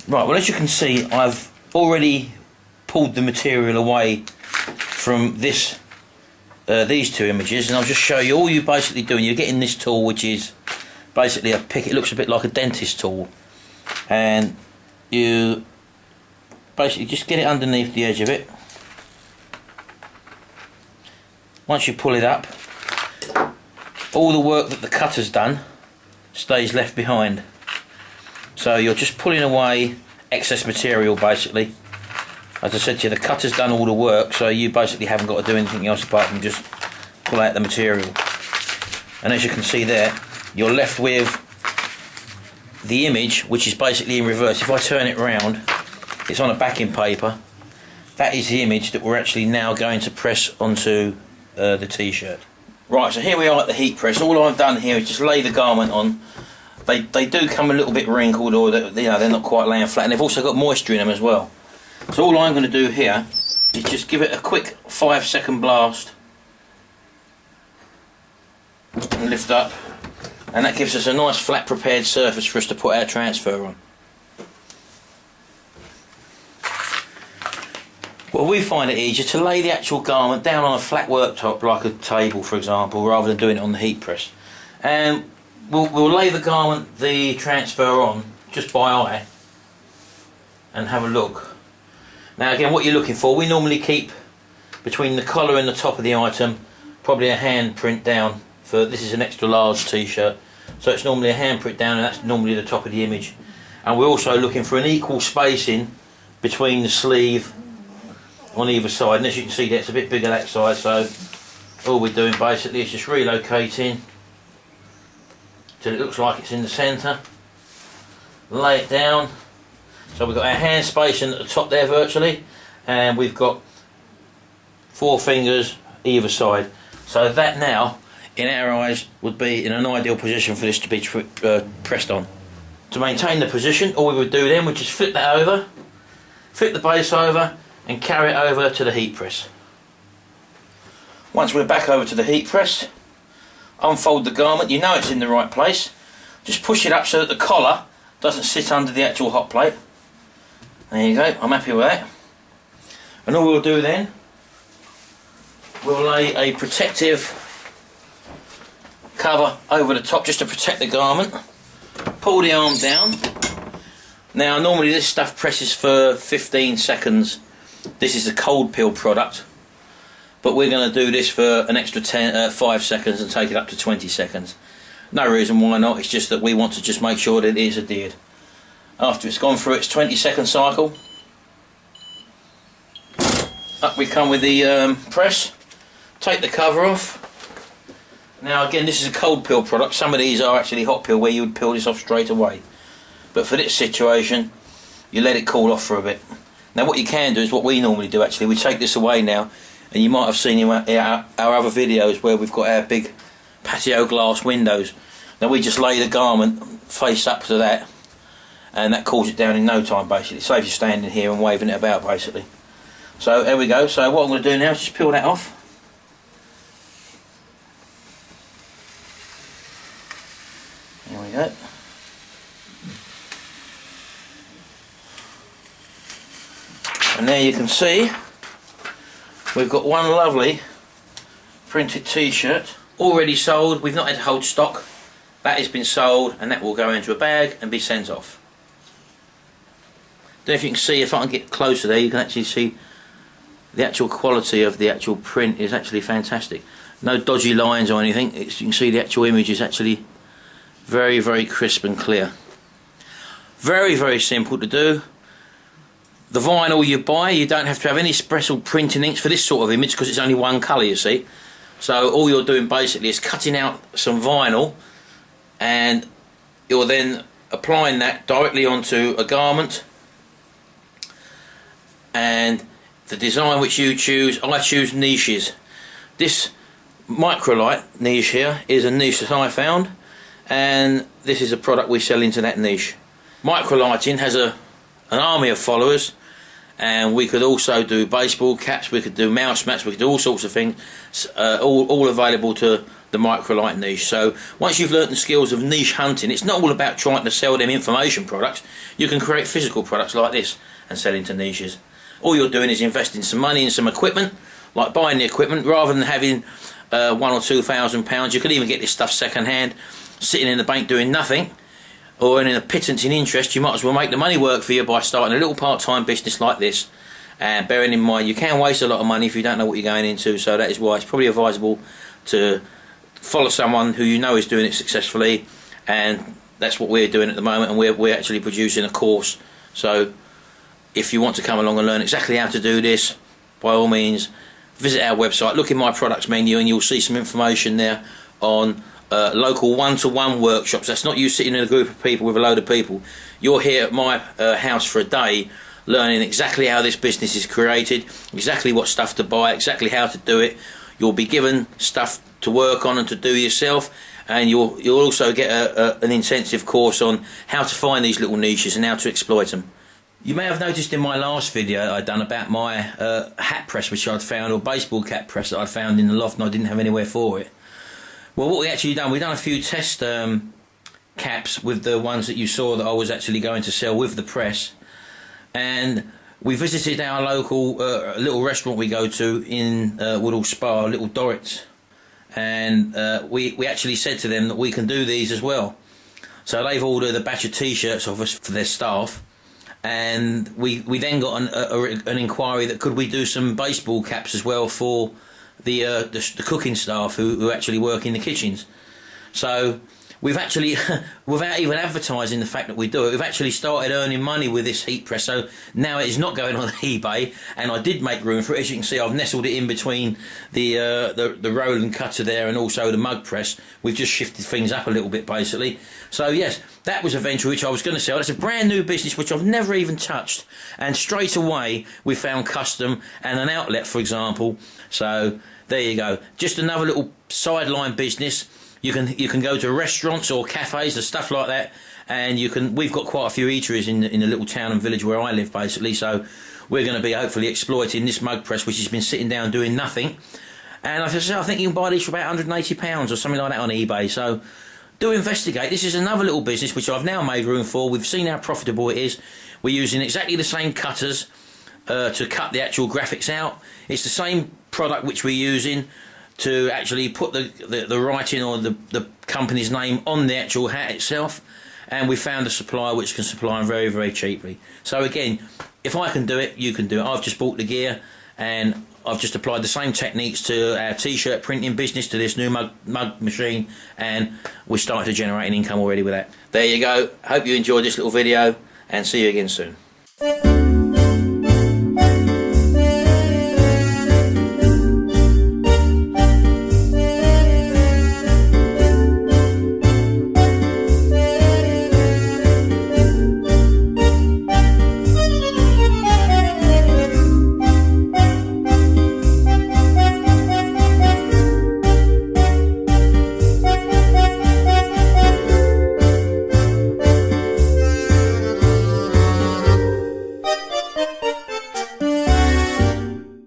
Right, well, as you can see, I've already pulled the material away from this these two images, and I'll just show you. All you're basically doing, you're getting this tool, which is basically a pick. It looks a bit like a dentist tool, and you basically just get it underneath the edge of it. Once you pull it up, all the work that the cutter's done stays left behind. So you're just pulling away excess material basically. As I said to you, the cutter's done all the work, so you basically haven't got to do anything else apart from just pull out the material. And as you can see there, you're left with the image, which is basically in reverse. If I turn it round, it's on a backing paper. That is the image that we're actually now going to press onto the t-shirt. Right, so here we are at the heat press. All I've done here is just lay the garment on. They do come a little bit wrinkled, or they're not quite laying flat, and they've also got moisture in them as well. So all I'm going to do here is just give it a quick 5-second blast and lift up, and that gives us a nice flat prepared surface for us to put our transfer on. Well, we find it easier to lay the actual garment down on a flat worktop, like a table for example, rather than doing it on the heat press. And we'll lay the transfer on just by eye and have a look. Now again, what you're looking for, we normally keep between the collar and the top of the item probably a hand print down. For this is an extra large t-shirt, so it's normally a hand print down, and that's normally the top of the image. And we're also looking for an equal spacing between the sleeve on either side, and as you can see there, it's a bit bigger that side, so all we're doing basically is just relocating till it looks like it's in the centre, lay it down. So we've got our hand spacing at the top there virtually, and we've got 4 fingers either side. So that now, in our eyes, would be in an ideal position for this to be pressed on. To maintain the position, all we would do then would just flip that over, flip the base over, and carry it over to the heat press. Once we're back over to the heat press, unfold the garment. You know it's in the right place. Just push it up so that the collar doesn't sit under the actual hot plate. There you go, I'm happy with that. And all we'll do then, we'll lay a protective cover over the top just to protect the garment. Pull the arm down. Now normally this stuff presses for 15 seconds. This is a cold peel product, but we're going to do this for an extra 5 seconds and take it up to 20 seconds. No reason why not, it's just that we want to just make sure that it is adhered. After it's gone through its 20-second cycle, up we come with the press. Take the cover off. Now again, this is a cold peel product. Some of these are actually hot peel where you would peel this off straight away, but for this situation you let it cool off for a bit. Now what you can do is what we normally do actually, we take this away now, and you might have seen in our other videos where we've got our big patio glass windows. Now we just lay the garment face up to that, and that cools it down in no time basically. It saves you standing here and waving it about basically. So there we go. So what I'm going to do now is just peel that off. There we go. And there you can see we've got one lovely printed t-shirt already sold. We've not had to hold stock. That has been sold, and that will go into a bag and be sent off. Don't know if you can see, if I can get closer there, you can actually see the actual quality of the actual print is actually fantastic. No dodgy lines or anything. You can see the actual image is actually very, very crisp and clear. Very, very simple to do. The vinyl you buy, you don't have to have any special printing inks for this sort of image because it's only one colour, you see. So all you're doing basically is cutting out some vinyl, and you're then applying that directly onto a garment. And the design which you choose, I choose niches. This Microlite niche here is a niche that I found, and this is a product we sell into that niche. Microlighting has an army of followers, and we could also do baseball caps, we could do mouse mats, we could do all sorts of things, all available to the microlight niche. So once you've learnt the skills of niche hunting, it's not all about trying to sell them information products. You can create physical products like this and sell into niches. All you're doing is investing some money in some equipment, like buying the equipment, rather than having £1,000 or £2,000. You could even get this stuff second hand, sitting in the bank doing nothing, or earning a pittance in interest. You might as well make the money work for you by starting a little part-time business like this. And bearing in mind, you can waste a lot of money if you don't know what you're going into, so that is why it's probably advisable to follow someone who you know is doing it successfully. And that's what we're doing at the moment, and we're actually producing a course. So if you want to come along and learn exactly how to do this, by all means visit our website, look in my products menu, and you'll see some information there on local one-to-one workshops. That's not you sitting in a group of people with a load of people. You're here at my house for a day, learning exactly how this business is created, exactly what stuff to buy, exactly how to do it. You'll be given stuff to work on and to do yourself, and you'll also get an intensive course on how to find these little niches and how to exploit them. You may have noticed in my last video I'd done about my hat press which I'd found, or baseball cap press that I'd found in the loft and I didn't have anywhere for it. Well, what we actually done, we've done a few test caps with the ones that you saw that I was actually going to sell with the press. And we visited our local little restaurant we go to in Woodhall Spa, Little Dorrits, and we actually said to them that we can do these as well. So they've ordered a batch of t-shirts of us for their staff, and we then got an inquiry that could we do some baseball caps as well for the cooking staff who actually work in the kitchens. So we've actually, without even advertising the fact that we do it, we've actually started earning money with this heat press. So now it is not going on eBay, and I did make room for it. As you can see, I've nestled it in between the Roland cutter there and also the mug press. We've just shifted things up a little bit, basically. So yes, that was a venture which I was going to sell. It's a brand new business which I've never even touched, and straight away we found custom and an outlet, for example. So there you go, just another little sideline business. You can go to restaurants or cafes or stuff like that, and we've got quite a few eateries in the little town and village where I live, basically. So we're going to be hopefully exploiting this mug press, which has been sitting down doing nothing. And I think you can buy these for about £180 or something like that on eBay. So do investigate. This is another little business which I've now made room for. We've seen how profitable it is. We're using exactly the same cutters to cut the actual graphics out. It's the same product which we're using to actually put the writing or the company's name on the actual hat itself, and we found a supplier which can supply them very, very cheaply. So again, if I can do it, you can do it. I've just bought the gear, and I've just applied the same techniques to our t-shirt printing business, to this new mug machine, and we're starting to generate an income already with that. There you go. Hope you enjoyed this little video, and see you again soon.